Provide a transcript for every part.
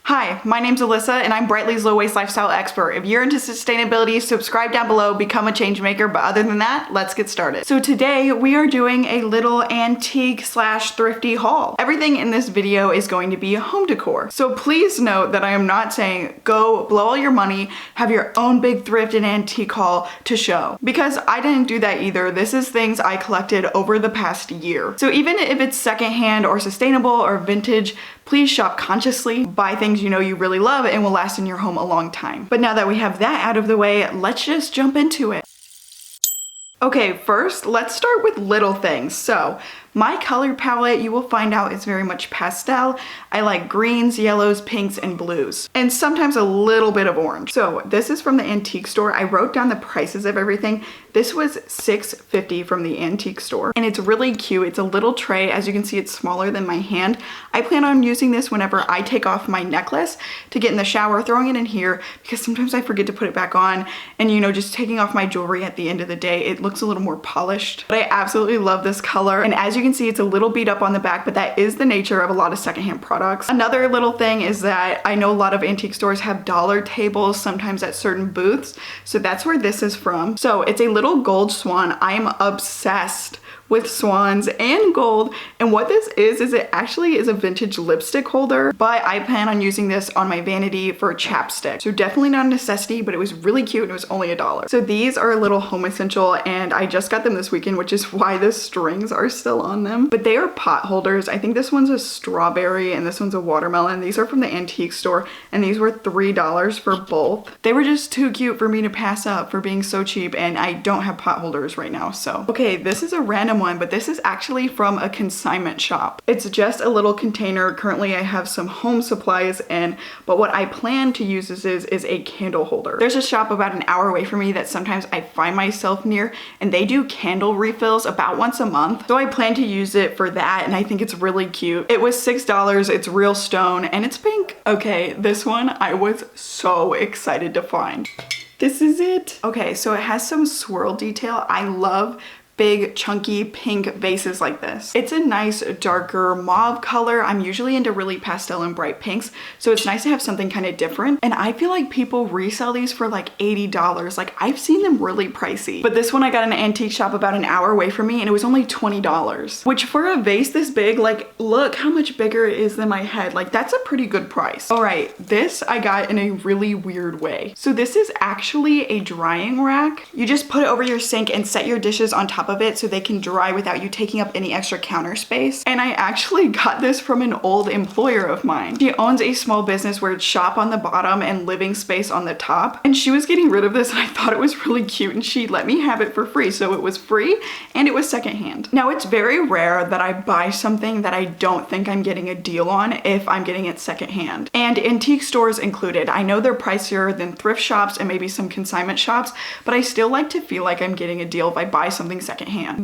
Hi, my name's Alyssa and I'm Brightly's low waste lifestyle expert. If you're into sustainability, subscribe down below, become a change maker. But other than that, let's get started. So today we are doing a little antique slash thrifty haul. Everything in this video is going to be home decor. So please note that I am not saying go blow all your money, have your own big thrift and antique haul to show. Because I didn't do that either. This is things I collected over the past year. So even if it's secondhand or sustainable or vintage, please shop consciously, buy things you know you really love and will last in your home a long time. But now that we have that out of the way, let's just jump into it. Okay, first, let's start with little things. So, my color palette, you will find out, is very much pastel. I like greens, yellows, pinks, and blues, and sometimes a little bit of orange. So this is from the antique store. I wrote down the prices of everything. This was $6.50 from the antique store, and it's really cute. It's a little tray. As you can see, it's smaller than my hand. I plan on using this whenever I take off my necklace to get in the shower, throwing it in here, because sometimes I forget to put it back on, and you know, just taking off my jewelry at the end of the day, it looks a little more polished. But I absolutely love this color, and as you can see, it's a little beat up on the back, but that is the nature of a lot of secondhand products. Another little thing is that I know a lot of antique stores have dollar tables, sometimes at certain booths, so that's where this is from. So it's a little gold swan. I am obsessed with swans and gold, and what this is it actually is a vintage lipstick holder, but I plan on using this on my vanity for chapstick. So definitely not a necessity, but it was really cute and it was only $1. So these are a little home essential, and I just got them this weekend, which is why the strings are still on them. But they are pot holders. I think this one's a strawberry and this one's a watermelon. These are from the antique store, and these were $3 for both. They were just too cute for me to pass up for being so cheap, and I don't have pot holders right now. So okay, this is a random one, but this is actually from a consignment shop. It's just a little container. Currently I have some home supplies in, but what I plan to use this is a candle holder. There's a shop about an hour away from me that sometimes I find myself near, and they do candle refills about once a month. So I plan to use it for that, and I think it's really cute. It was $6, it's real stone, and it's pink. Okay, this one I was so excited to find. This is it. Okay, so it has some swirl detail. I love big chunky pink vases like this. It's a nice darker mauve color. I'm usually into really pastel and bright pinks, so it's nice to have something kind of different. And I feel like people resell these for like $80. Like, I've seen them really pricey. But this one I got in an antique shop about an hour away from me, and it was only $20. Which for a vase this big, like, look how much bigger it is than my head. Like, that's a pretty good price. All right, this I got in a really weird way. So this is actually a drying rack. You just put it over your sink and set your dishes on top of it so they can dry without you taking up any extra counter space. And I actually got this from an old employer of mine. She owns a small business where it's shop on the bottom and living space on the top, and she was getting rid of this, and I thought it was really cute, and she let me have it for free. So it was free and it was secondhand. Now, it's very rare that I buy something that I don't think I'm getting a deal on if I'm getting it secondhand, and antique stores included. I know they're pricier than thrift shops and maybe some consignment shops, but I still like to feel like I'm getting a deal if I buy something secondhand.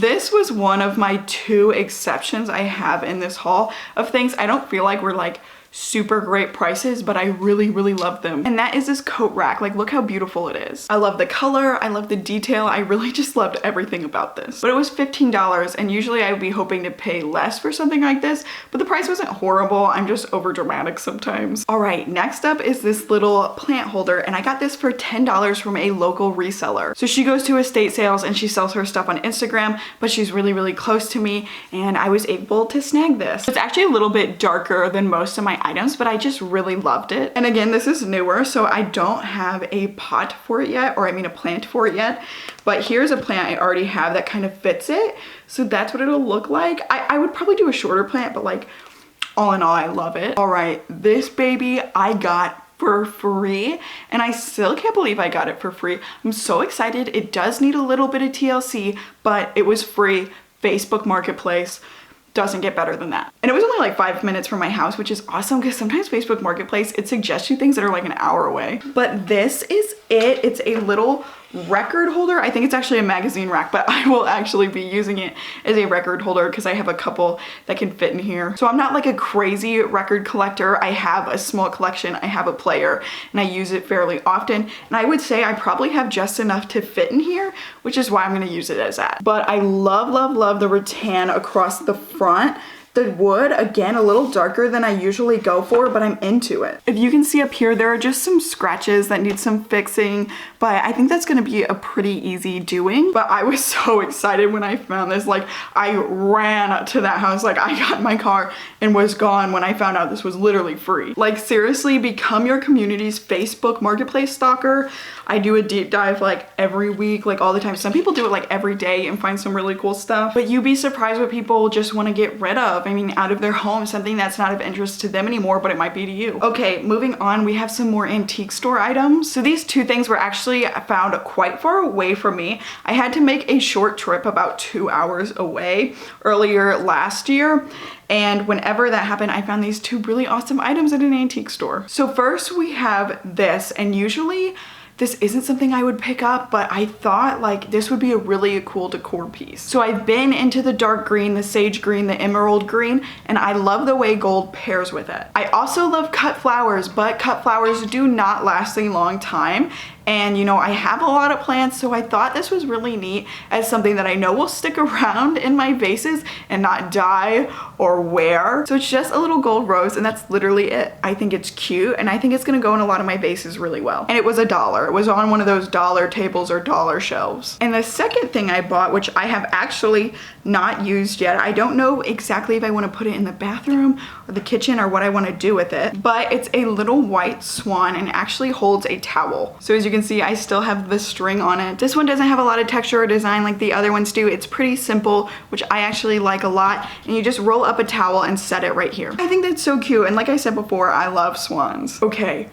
This was one of my 2 exceptions I have in this haul of things I don't feel like were like super great prices, but I really love them. And that is this coat rack. Like, look how beautiful it is. I love the color, I love the detail, I really just loved everything about this. But it was $15, and usually I would be hoping to pay less for something like this, but the price wasn't horrible. I'm just over dramatic sometimes. All right, next up is this little plant holder, and I got this for $10 from a local reseller. So she goes to estate sales and she sells her stuff on Instagram, but she's really close to me, and I was able to snag this. It's actually a little bit darker than most of my items, but I just really loved it. And again, this is newer, so I don't have a pot for it yet, or I mean a plant for it yet, but here's a plant I already have that kind of fits it. So that's what it'll look like. I would probably do a shorter plant, but like, all in all, I love it. All right, this baby I got for free, and I still can't believe I got it for free. I'm so excited. It does need a little bit of TLC, but it was free. Facebook Marketplace. Doesn't get better than that. And it was only like 5 minutes from my house, which is awesome, because sometimes Facebook Marketplace, it suggests you things that are like an hour away. But this is it. It's a little record holder. I think it's actually a magazine rack, but I will actually be using it as a record holder because I have a couple that can fit in here. So I'm not like a crazy record collector. I have a small collection, I have a player, and I use it fairly often. And I would say I probably have just enough to fit in here, which is why I'm gonna use it as that. But I love the rattan across the front. The wood, again, a little darker than I usually go for, but I'm into it. If you can see up here, there are just some scratches that need some fixing, but I think that's gonna be a pretty easy doing. But I was so excited when I found this. Like, I ran to that house, like I got in my car and was gone when I found out this was literally free. Like, seriously, become your community's Facebook marketplace stalker. I do a deep dive like every week, like all the time. Some people do it like every day and find some really cool stuff, but you'd be surprised what people just want to get rid of. I mean, out of their home, something that's not of interest to them anymore, but it might be to you. Okay, moving on, we have some more antique store items. So these two things were actually found quite far away from me. I had to make a short trip about 2 hours away earlier last year. And whenever that happened, I found these two really awesome items at an antique store. So first we have this, and usually this isn't something I would pick up, but I thought like this would be a really cool decor piece. So I've been into the dark green, the sage green, the emerald green, and I love the way gold pairs with it. I also love cut flowers, but cut flowers do not last a long time. And you know, I have a lot of plants, so I thought this was really neat as something that I know will stick around in my vases and not die or wear. So it's just a little gold rose, and that's literally it. I think it's cute, and I think it's gonna go in a lot of my vases really well. And it was $1. It was on one of those dollar tables or dollar shelves. And the second thing I bought, which I have actually not used yet, I don't know exactly if I wanna put it in the bathroom or the kitchen or what I wanna do with it, but it's a little white swan and actually holds a towel. So as you can see, I still have the string on it. This one doesn't have a lot of texture or design like the other ones do. It's pretty simple, which I actually like a lot. And you just roll up a towel and set it right here. I think that's so cute. And like I said before, I love swans. Okay.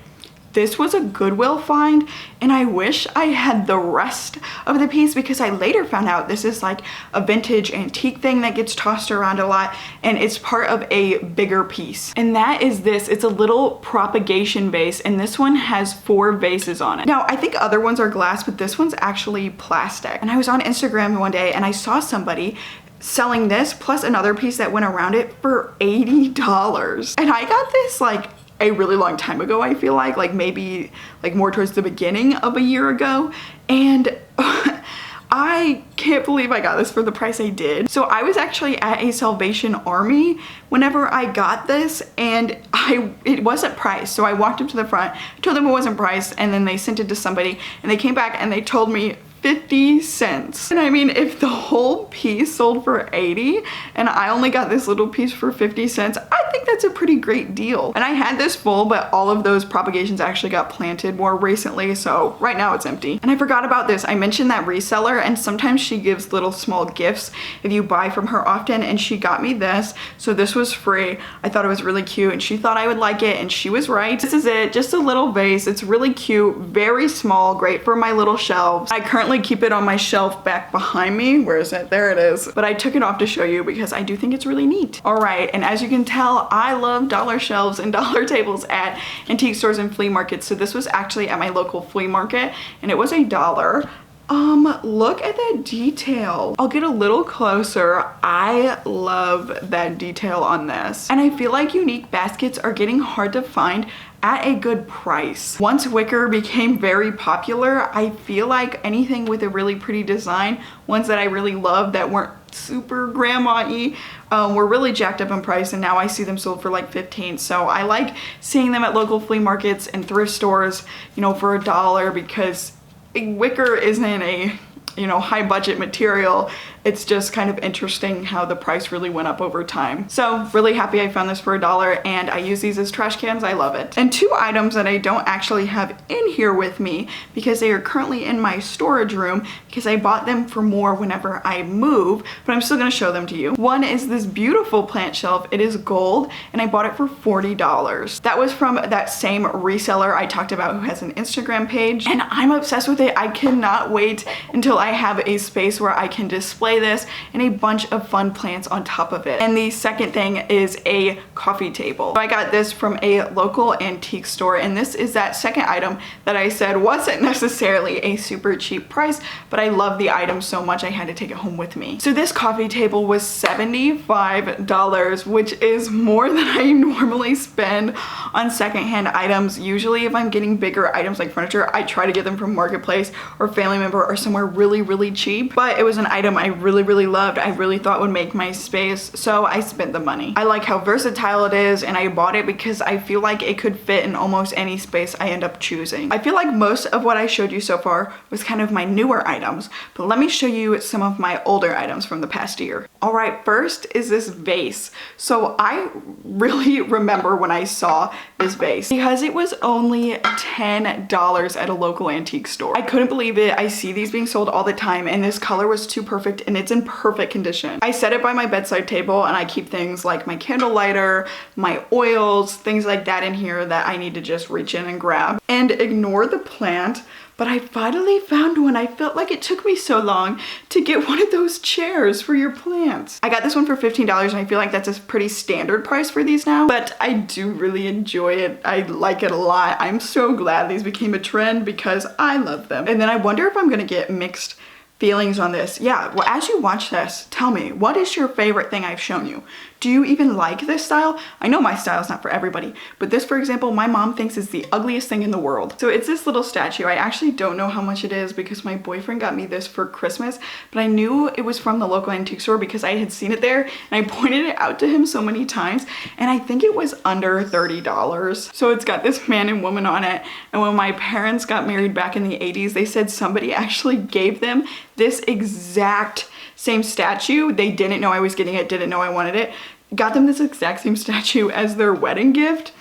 This was a Goodwill find, and I wish I had the rest of the piece because I later found out this is like a vintage antique thing that gets tossed around a lot, and it's part of a bigger piece. And that is this. It's a little propagation vase, and this one has 4 vases on it. Now, I think other ones are glass, but this one's actually plastic. And I was on Instagram one day and I saw somebody selling this plus another piece that went around it for $80. And I got this like a really long time ago, I feel like maybe like more towards the beginning of a year ago, and I can't believe I got this for the price I did. So I was actually at a Salvation Army whenever I got this, and it wasn't priced. So I walked up to the front, told them it wasn't priced, and then they sent it to somebody, and they came back and they told me 50 cents. And I mean, if the whole piece sold for 80 and I only got this little piece for 50 cents, I think that's a pretty great deal. And I had this full, but all of those propagations actually got planted more recently, so right now it's empty. And I forgot about this. I mentioned that reseller, and sometimes she gives little small gifts if you buy from her often, and she got me this. So this was free. I thought it was really cute, and she thought I would like it, and she was right. This is it, just a little vase. It's really cute, very small, great for my little shelves. I currently keep it on my shelf back behind me. Where is it? There it is. But I took it off to show you because I do think it's really neat. All right, and as you can tell, I love dollar shelves and dollar tables at antique stores and flea markets. So this was actually at my local flea market, and it was $1. Look at that detail. I'll get a little closer. I love that detail on this. And I feel like unique baskets are getting hard to find at a good price. Once wicker became very popular, I feel like anything with a really pretty design, ones that I really love that weren't super grandma-y, were really jacked up in price, and now I see them sold for like 15. So I like seeing them at local flea markets and thrift stores, you know, for $1, because wicker isn't a, you know, high budget material. It's just kind of interesting how the price really went up over time. So really happy I found this for $1, and I use these as trash cans. I love it. And 2 items that I don't actually have in here with me because they are currently in my storage room because I bought them for more whenever I move, but I'm still gonna show them to you. One is this beautiful plant shelf. It is gold, and I bought it for $40. That was from that same reseller I talked about who has an Instagram page, and I'm obsessed with it. I cannot wait until I have a space where I can display this and a bunch of fun plants on top of it. And the second thing is a coffee table. So I got this from a local antique store, and this is that second item that I said wasn't necessarily a super cheap price, but I love the item so much I had to take it home with me. So this coffee table was $75, which is more than I normally spend on secondhand items. Usually if I'm getting bigger items like furniture, I try to get them from Marketplace or Family Member or somewhere really cheap, but it was an item I really loved, I really thought would make my space, so I spent the money. I like how versatile it is, and I bought it because I feel like it could fit in almost any space I end up choosing. I feel like most of what I showed you so far was kind of my newer items, but let me show you some of my older items from the past year. All right, first is this vase. So I really remember when I saw this vase because it was only $10 at a local antique store. I couldn't believe it. I see these being sold all the time, and this color was too perfect, and it's in perfect condition. I set it by my bedside table, and I keep things like my candle lighter, my oils, things like that in here that I need to just reach in and grab. And ignore the plant, but I finally found one. I felt like it took me so long to get one of those chairs for your plants. I got this one for $15, and I feel like that's a pretty standard price for these now, but I do really enjoy it. I like it a lot. I'm so glad these became a trend because I love them. And then I wonder if I'm gonna get mixed feelings on this. Yeah, well, as you watch this, tell me, what is your favorite thing I've shown you? Do you even like this style? I know my style is not for everybody, but this, for example, my mom thinks is the ugliest thing in the world. So it's this little statue. I actually don't know how much it is because my boyfriend got me this for Christmas, but I knew it was from the local antique store because I had seen it there, and I pointed it out to him so many times, and I think it was under $30. So it's got this man and woman on it, and when my parents got married back in the 80s, they said somebody actually gave them this exact same statue. They didn't know I was getting it, didn't know I wanted it. Got them this exact same statue as their wedding gift,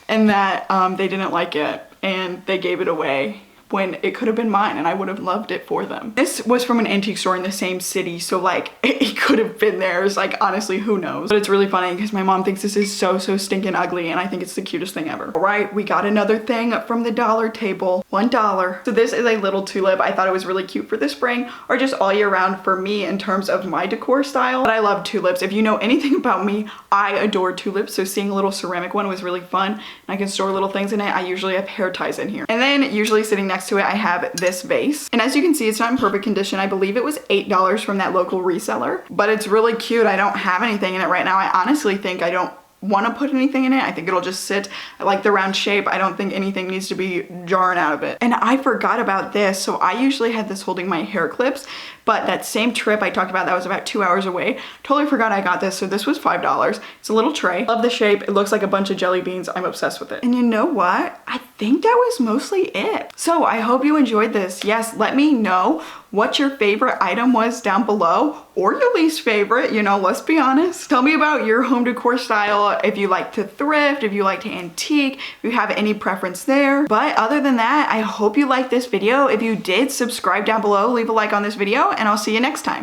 and that they didn't like it and they gave it away when it could have been mine and I would have loved it for them. This was from an antique store in the same city, so like it could have been theirs. Like honestly, who knows? But it's really funny because my mom thinks this is so stinking ugly, and I think it's the cutest thing ever. All right, we got another thing from the dollar table, $1. So this is a little tulip. I thought it was really cute for the spring or just all year round for me in terms of my decor style. But I love tulips. If you know anything about me, I adore tulips. So seeing a little ceramic one was really fun, and I can store little things in it. I usually have hair ties in here. And then usually sitting next to it, I have this vase. And as you can see, it's not in perfect condition. I believe it was $8 from that local reseller, but it's really cute. I don't have anything in it right now. I honestly think I don't want to put anything in it. I think it'll just sit. I like the round shape. I don't think anything needs to be jarring out of it. And I forgot about this. So I usually had this holding my hair clips, but that same trip I talked about that was about 2 hours away, totally forgot I got this. So this was $5. It's a little tray. Love the shape. It looks like a bunch of jelly beans. I'm obsessed with it. And you know what? I think that was mostly it. So I hope you enjoyed this. Yes, let me know what your favorite item was down below, or your least favorite, you know, let's be honest. Tell me about your home decor style, if you like to thrift, if you like to antique, if you have any preference there. But other than that, I hope you liked this video. If you did, subscribe down below, leave a like on this video, and I'll see you next time.